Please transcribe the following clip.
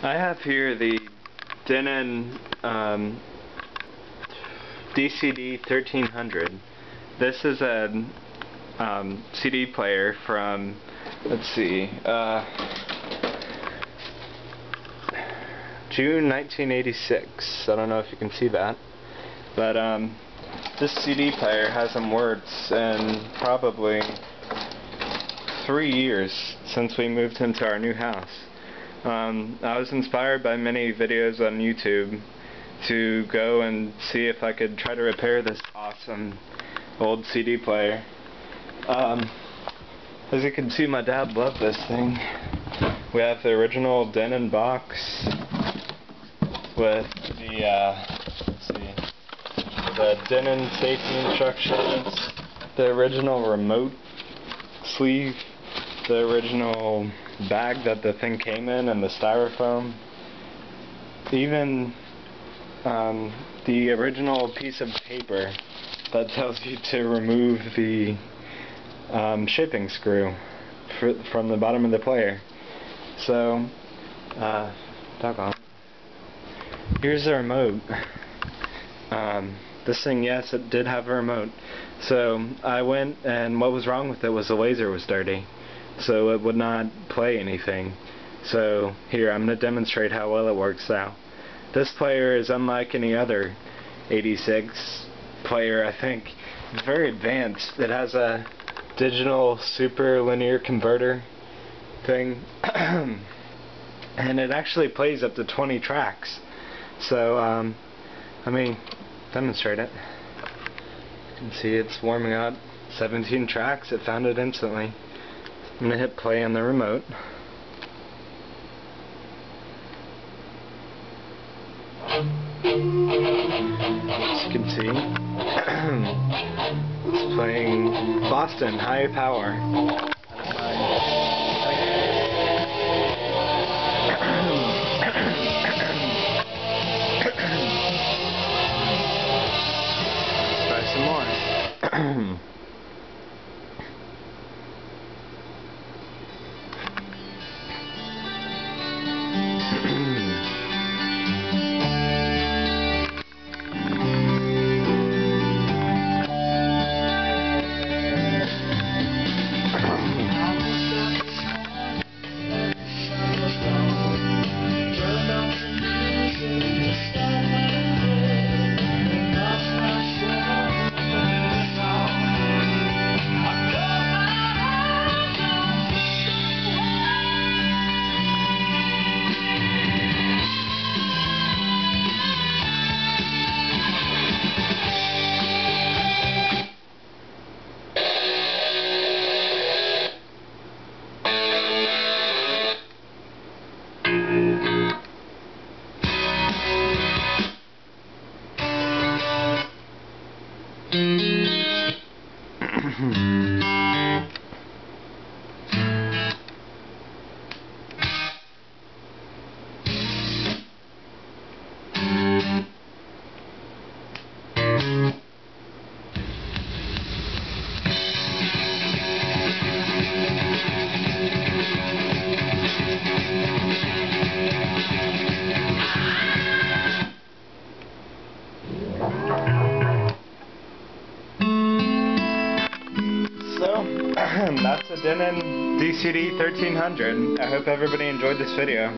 I have here the Denon DCD-1300. This is a CD player from, let's see, June 1986. I don't know if you can see that, but this CD player hasn't worked in probably 3 years since we moved into our new house. I was inspired by many videos on YouTube to go and see if I could try to repair this awesome old CD player. As you can see, my dad loved this thing. We have the original Denon box with the Denon safety instructions, the original remote sleeve, the original bag that the thing came in, and the styrofoam. Even the original piece of paper that tells you to remove the shipping screw from the bottom of the player. So, doggone. Here's the remote. This thing, yes, it did have a remote. So I went, and what was wrong with it was the laser was dirty, so it would not play anything. So here, I'm going to demonstrate how well it works now. This player is unlike any other 86 player, I think. It's very advanced. It has a digital super linear converter thing, and it actually plays up to 20 tracks. So, let me demonstrate it. You can see it's warming up. 17 tracks, it found it instantly. I'm going to hit play on the remote. As you can see, it's playing Boston high power. Let's try some more. That's a Denon DCD-1300. I hope everybody enjoyed this video.